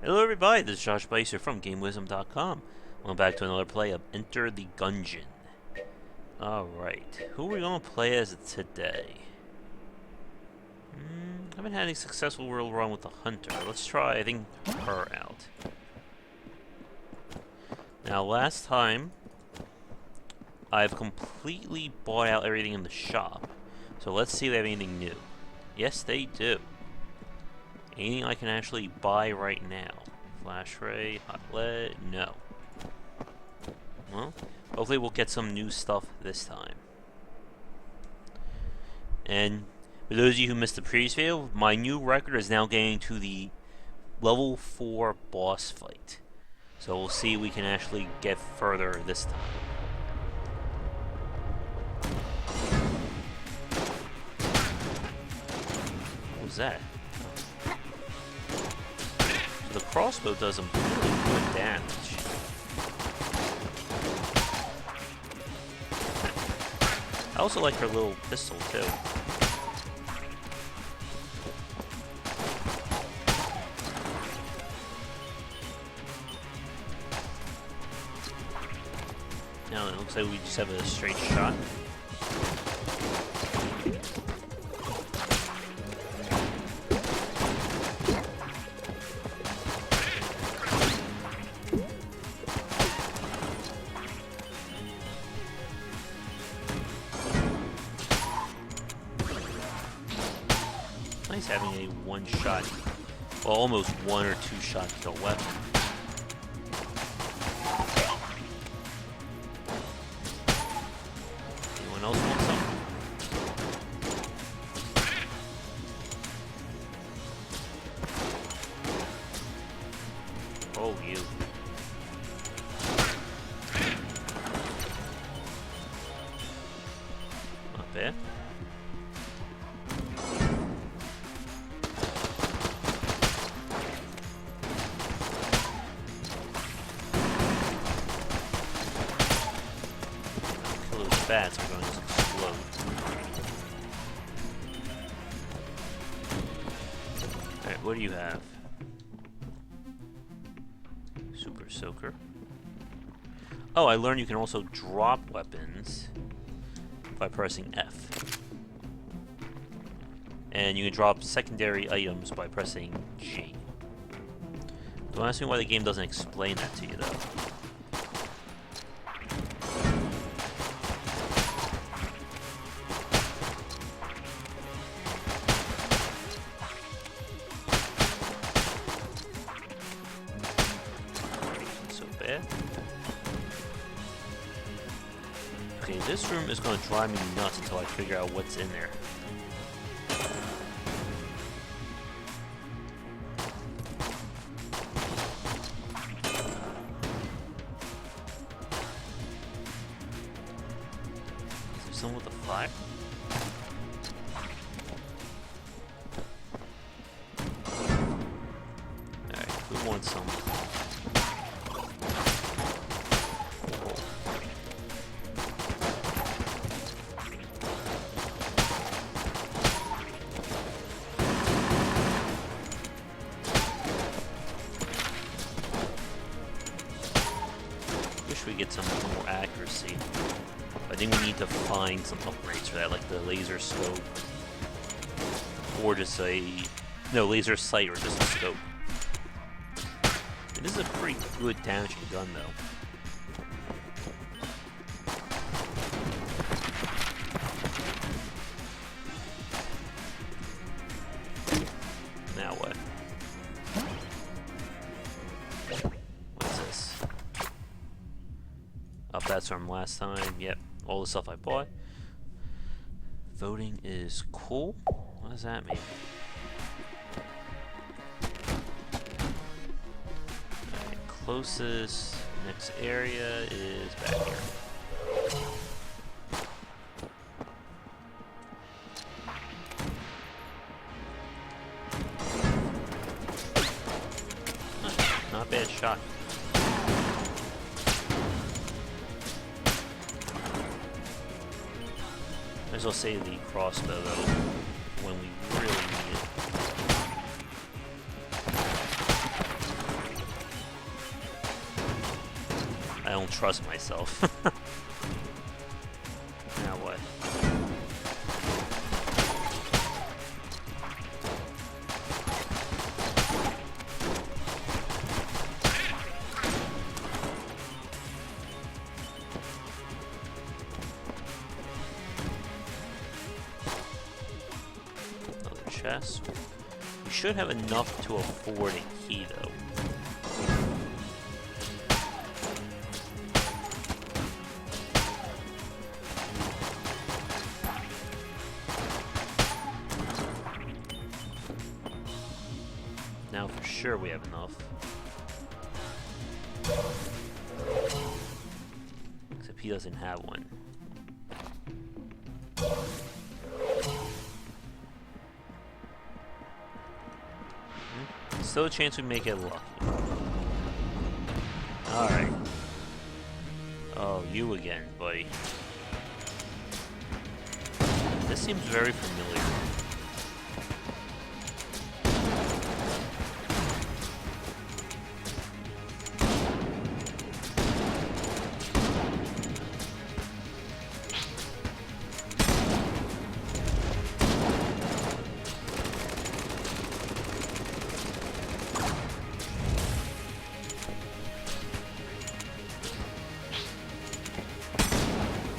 Hello everybody, this is Josh Blazer from GameWisdom.com. Welcome back to another play of Enter the Gungeon. Alright, who are we going to play as today? Haven't had any successful world run with the Hunter. Let's try, I think, her out. Now, last time, I've completely bought out everything in the shop. So let's see if they have anything new. Yes, they do. Anything I can actually buy right now? Flash ray, hot lead, no. Well, hopefully we'll get some new stuff this time. And for those of you who missed the previous video, my new record is now getting to the level 4 boss fight. So we'll see if we can actually get further this time. What was that? The crossbow does some really good damage. I also like her little pistol too. Now it looks like we just have a straight shot. Nice having a one-shot, well, almost one or two-shot kill weapon. Anyone else want some? Oh, you. Not bad. Bats are going to explode. Alright, what do you have? Super Soaker. Oh, I learned you can also drop weapons by pressing F. And you can drop secondary items by pressing G. Don't ask me why the game doesn't explain that to you, though. Okay, this room is going to drive me nuts until I figure out what's in there. Is there someone with a fire? Alright, who wants some? We get some more accuracy. I think we need to find some upgrades for that, like the laser scope, or just laser sight, or just a scope. It is a pretty good damaging gun, though. Now what? Oh, that's from last time. Yep, all the stuff I bought. Voting is cool. What does that mean? Alright, closest next area is back here. Huh, not bad shot. Might as well save the crossbow though, when we really need it. I don't trust myself. Now what? Another chest. We should have enough to afford a key, though. Now for sure we have enough. Except he doesn't have one. Still a chance we may get lucky. Alright. Oh, you again, buddy. This seems very familiar.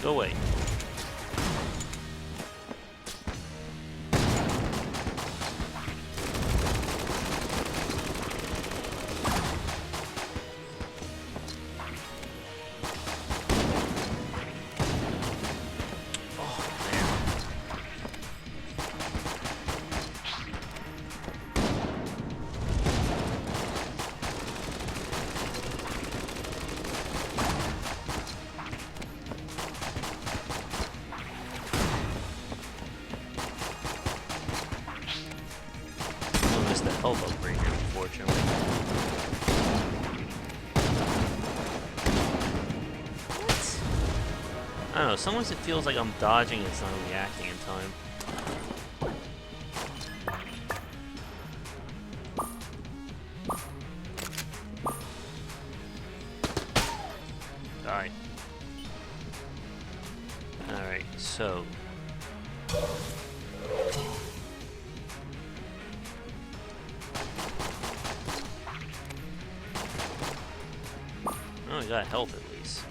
Go away. The health upgrade here, unfortunately. What? I don't know, sometimes it feels like I'm dodging and it's not reacting in time. Die. Alright, so... Oh, I got health at least.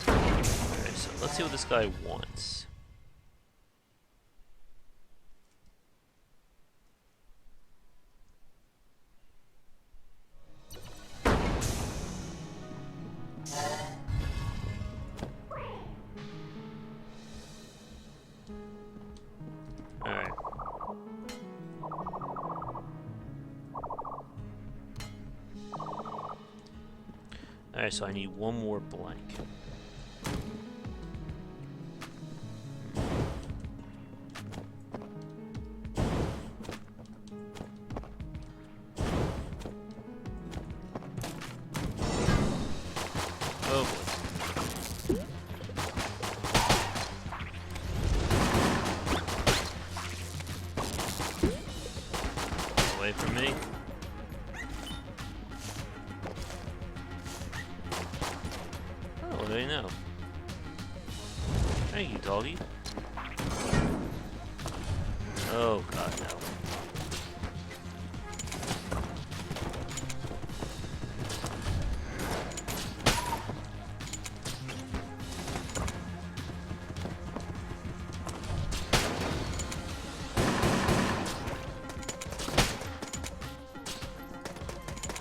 Alright, so let's see what this guy wants. Alright. Alright, so I need one more blank. Oh boy. Away from me. Oh, what do I know? Thank you, doggy. Oh god, no.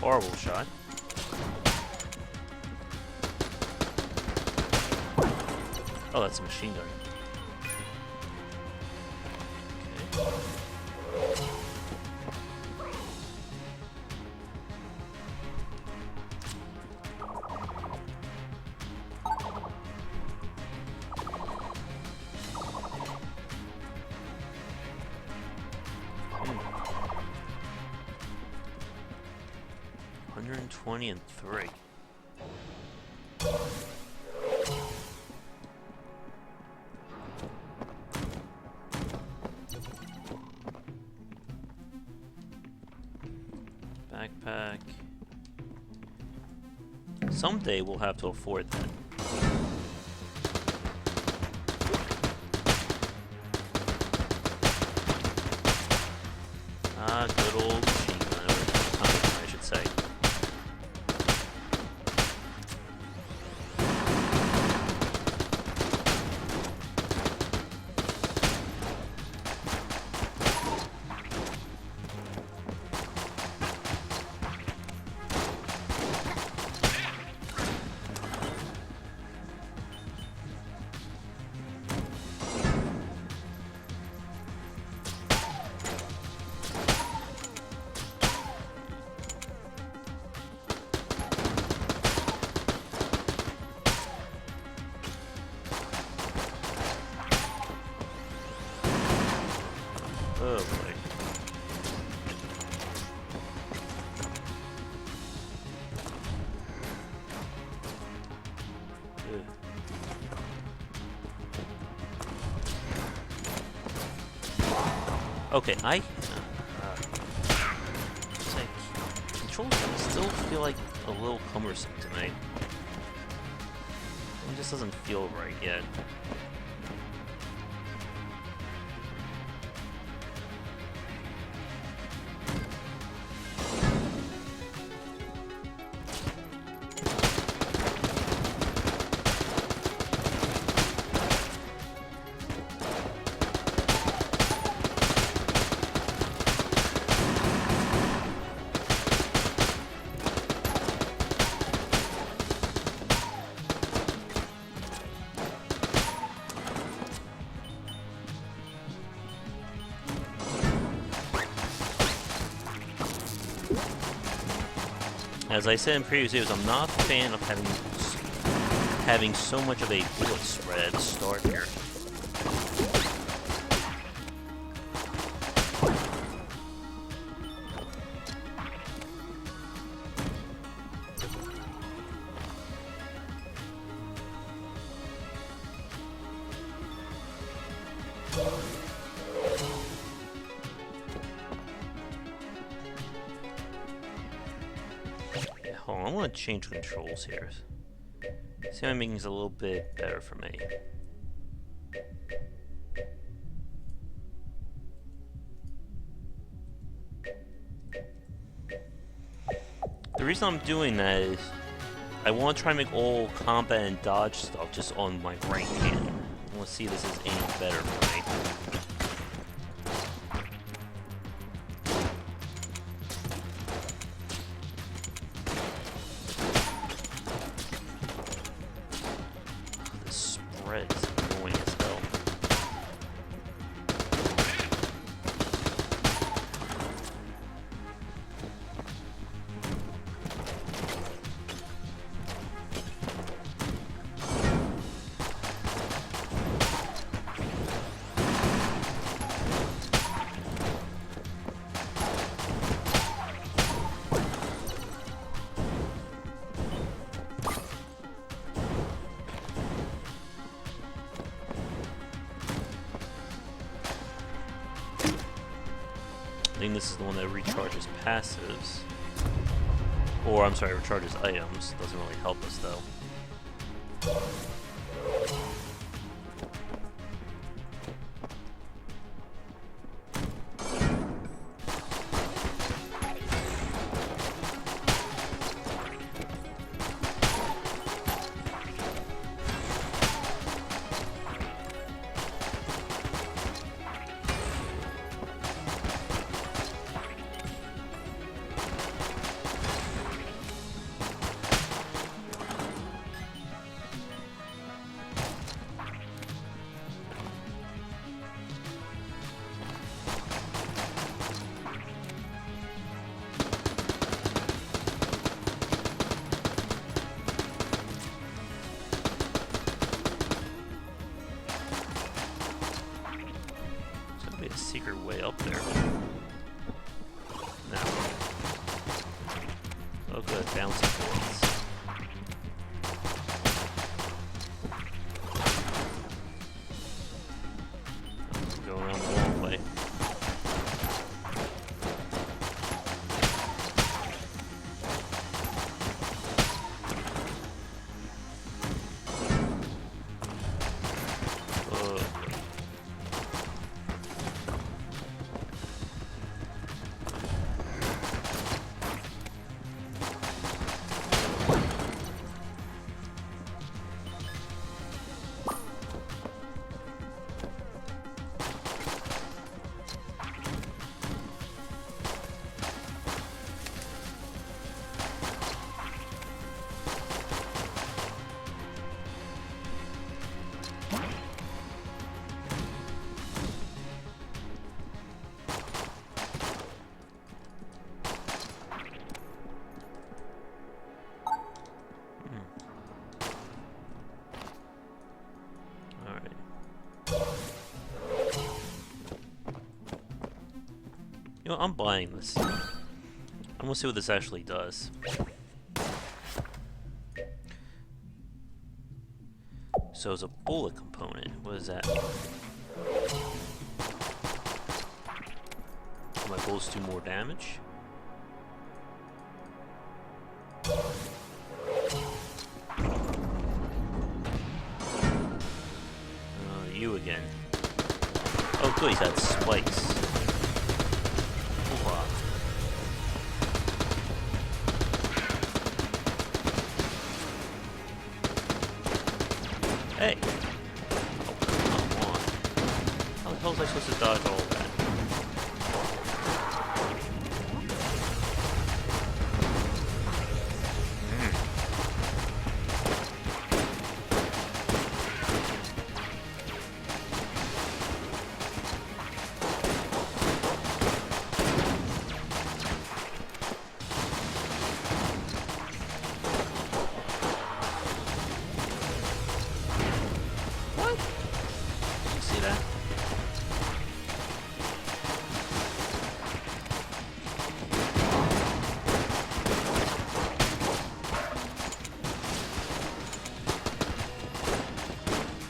Horrible shot. Oh, that's a machine gun. Okay. Hmm. 120 and 3. someday we'll have to afford that. Good old machine gun, or gun, I should say. Oh boy. Ugh. Okay, it's like, controls still feel like a little cumbersome to me. It just doesn't feel right yet. As I said in previous videos, I'm not a fan of having so much of a bullet spread at the start here. Hold on, I want to change controls here. See if I'm making this a little bit better for me. The reason I'm doing that is I want to try and make all combat and dodge stuff just on my right hand. I want to see if this is any better for me. I think this is the one that recharges passives. Or, I'm sorry, recharges items. Doesn't really help us, though. Secret way up there. Now. Oh good, bouncy bullets. Go around the long way. No, I'm buying this. I'm gonna see what this actually does. So it's a bullet component. What is that? My bullets do more damage. You again. Oh good, he's got spikes. Hoorah. Hey! Oh, come on. How the hell was I supposed to dodge all that?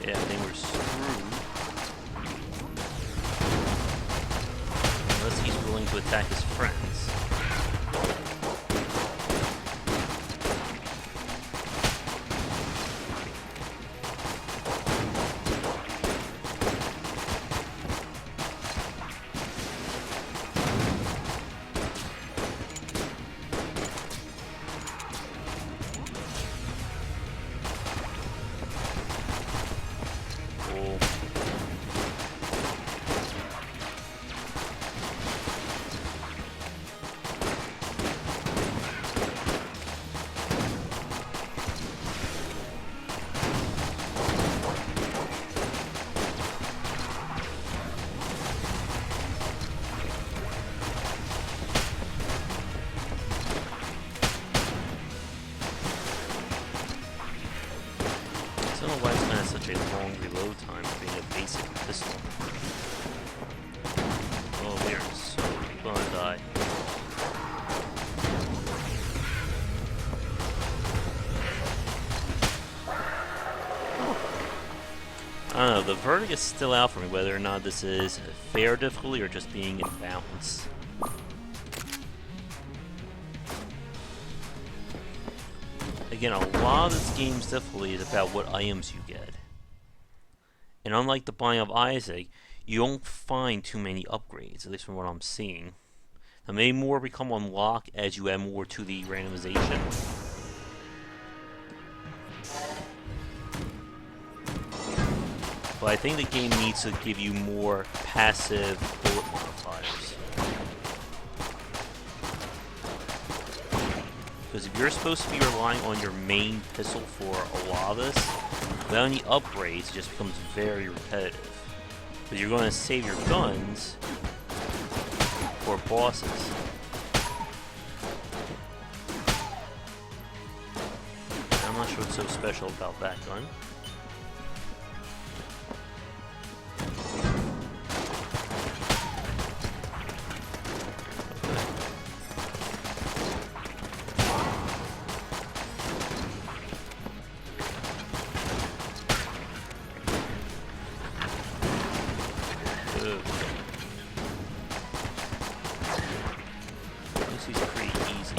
Yeah, I think we're screwed. Unless he's willing to attack his friends. I don't know why it's kind of such a long reload time for being a basic pistol. Oh, we are so gonna die. I don't know, the verdict is still out for me whether or not this is fair difficulty or just being in balance. Again, a lot of this game's difficulty is about what items you get. And unlike the Binding of Isaac, you don't find too many upgrades, at least from what I'm seeing. Now, maybe more become unlocked as you add more to the randomization. But I think the game needs to give you more passive bullet modifiers. Because if you're supposed to be relying on your main pistol for a lot of this, without any upgrades, it just becomes very repetitive. Because you're going to save your guns for bosses. I'm not sure what's so special about that gun. This is pretty easy.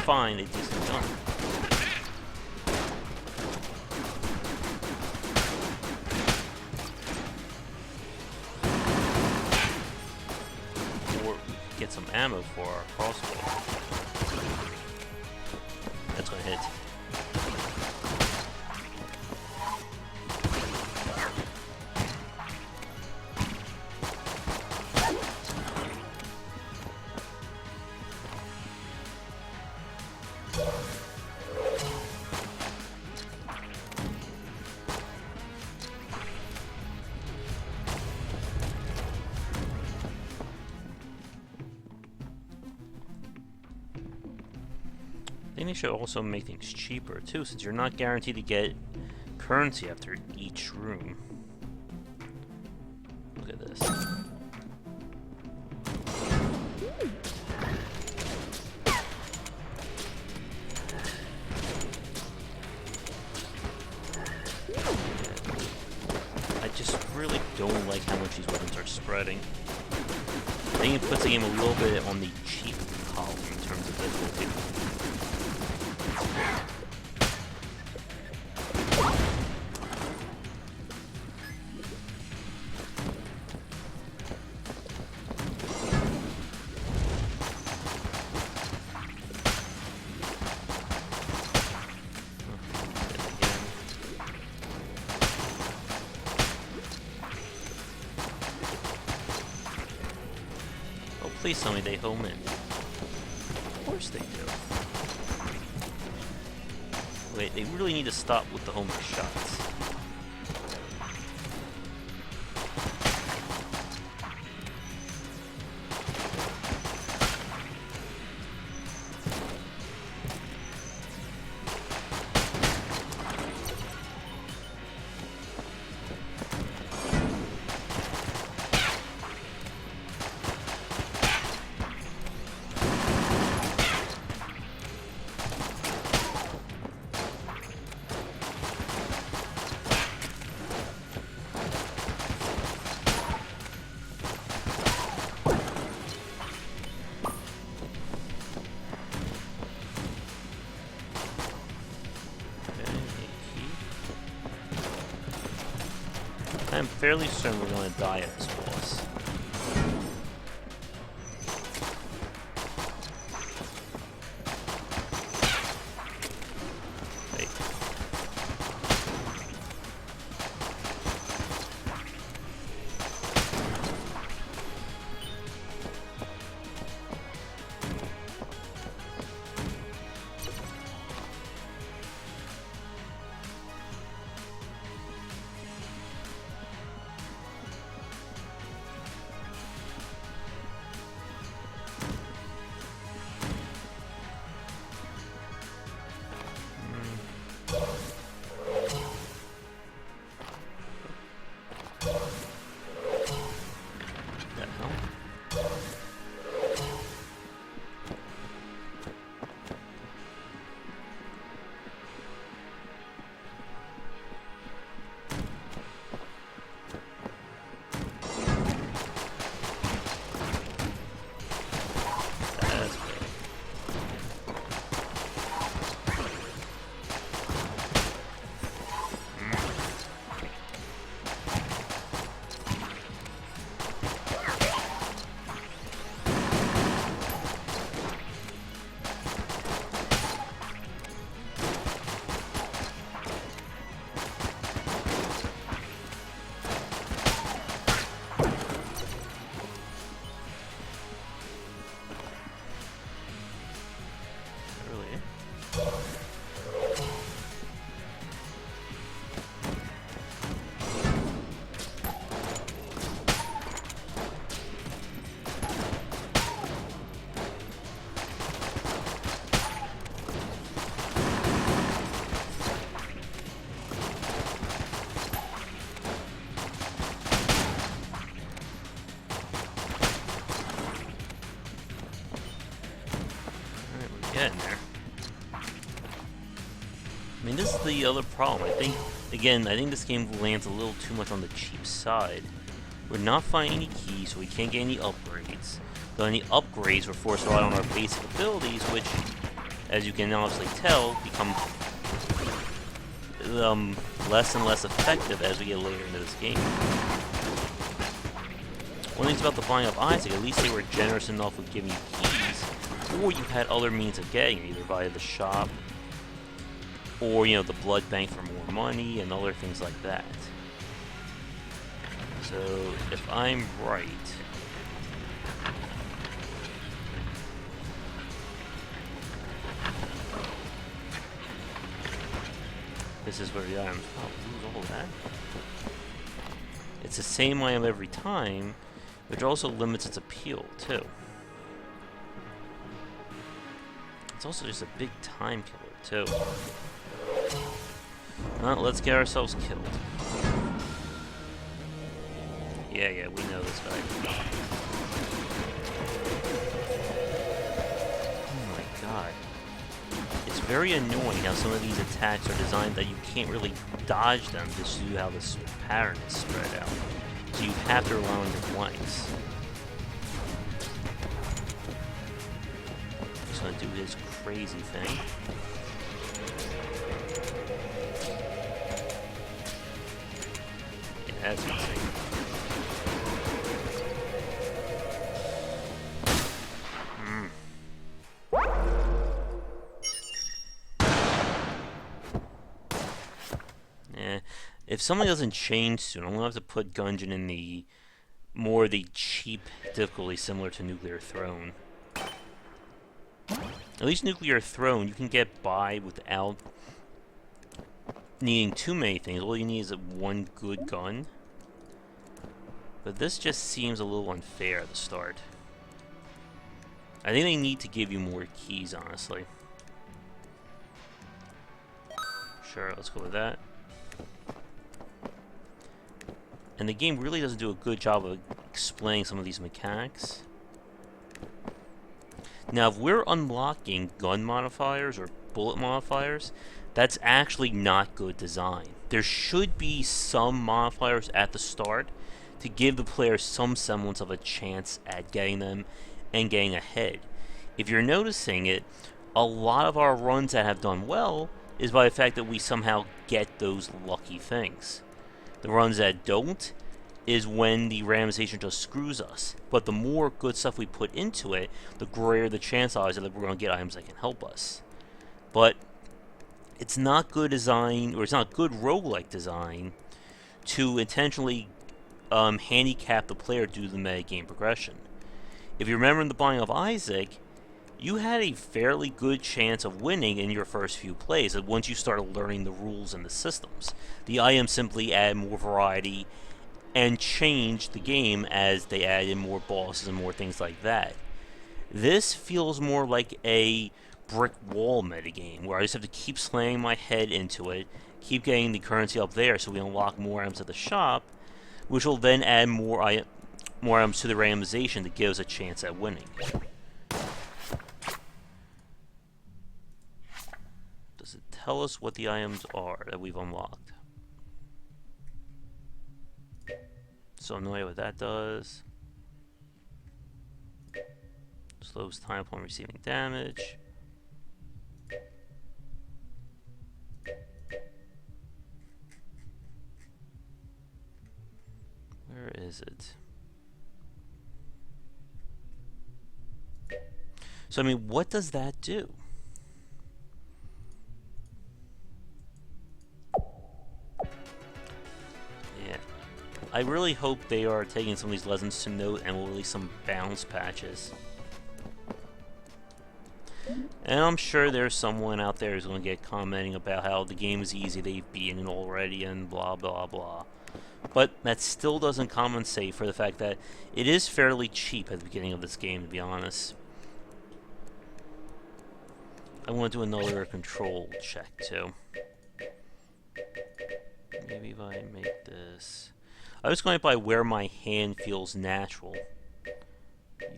find a decent gun. Or get some ammo for our crossbow. That's gonna hit. I think they should also make things cheaper too, since you're not guaranteed to get currency after each room. Look at this. I just really don't like how much these weapons are spreading. I think it puts the game a little bit on the cheap column in terms of difficulty. Please tell me they home in. Of course they do. Wait, they really need to stop with the homing shots. I'm fairly certain we're going to die at this boss. Wait. Getting there. I mean, this is the other problem. I think this game lands a little too much on the cheap side. We're not finding any keys, so we can't get any upgrades. The only upgrades we're forced to rely on our basic abilities, which as you can obviously tell, become less and less effective as we get later into this game. One thing about the Binding of Isaac, at least they were generous enough with giving you keys, or you had other means of getting it, either via the shop, or, you know, the blood bank for more money, and other things like that. So, if I'm right... This is where the items... Oh, lose all that? It's the same item every time, which also limits its appeal, too. It's also just a big time killer, too. Well, let's get ourselves killed. Yeah, we know this guy. Oh my god. It's very annoying how some of these attacks are designed that you can't really dodge them just due to how this pattern is spread out. So you have to rely on your flanks. He's gonna do his crazy thing. Yeah, that's insane. If something doesn't change soon, I'm gonna have to put Gungeon in the cheap difficulty similar to Nuclear Throne. At least Nuclear Throne, you can get by without needing too many things. All you need is one good gun. But this just seems a little unfair at the start. I think they need to give you more keys, honestly. Sure, let's go with that. And the game really doesn't do a good job of explaining some of these mechanics. Now, if we're unlocking gun modifiers or bullet modifiers, that's actually not good design. There should be some modifiers at the start to give the player some semblance of a chance at getting them and getting ahead. If you're noticing it, a lot of our runs that have done well is by the fact that we somehow get those lucky things. The runs that don't is when the randomization just screws us. But the more good stuff we put into it, the greater the chance is that we're going to get items that can help us. But it's not good design, or it's not good roguelike design, to intentionally handicap the player due to the metagame progression. If you remember in the Binding of Isaac, you had a fairly good chance of winning in your first few plays once you started learning the rules and the systems. The items simply add more variety and changed the game as they added in more bosses and more things like that. This feels more like a brick wall metagame, where I just have to keep slamming my head into it, keep getting the currency up there so we unlock more items at the shop, which will then add more items to the randomization that gives a chance at winning. Does it tell us what the items are that we've unlocked? So no idea what that does. Slows time upon receiving damage. Where is it? So I mean, what does that do? I really hope they are taking some of these lessons to note and will release some bounce patches. And I'm sure there's someone out there who's going to get commenting about how the game is easy, they've beaten it already, and blah blah blah. But that still doesn't compensate for the fact that it is fairly cheap at the beginning of this game, to be honest. I want to do another control check, too. Maybe if I make this... I was going by where my hand feels natural.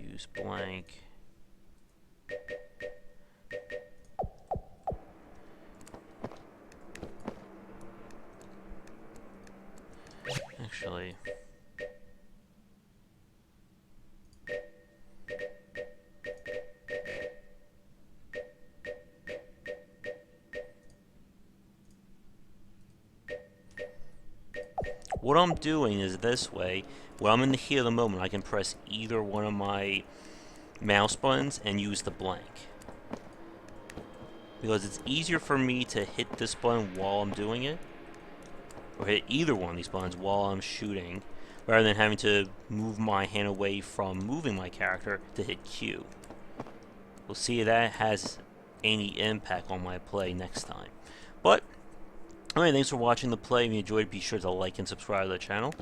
Use blank. Actually... What I'm doing is this way, when I'm in the heat of the moment, I can press either one of my mouse buttons and use the blank. Because it's easier for me to hit this button while I'm doing it, or hit either one of these buttons while I'm shooting, rather than having to move my hand away from moving my character to hit Q. We'll see if that has any impact on my play next time. But, anyway, thanks for watching the play. If you enjoyed, be sure to like and subscribe to the channel.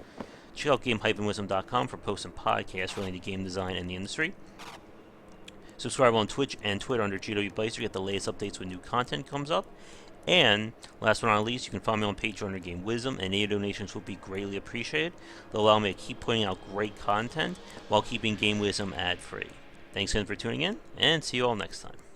Check out game-wisdom.com for posts and podcasts relating to game design and the industry. Subscribe on Twitch and Twitter under GW Blazer to get the latest updates when new content comes up. And, last but not least, you can find me on Patreon under Game Wisdom, and any donations will be greatly appreciated. They'll allow me to keep putting out great content while keeping Game Wisdom ad-free. Thanks again for tuning in, and see you all next time.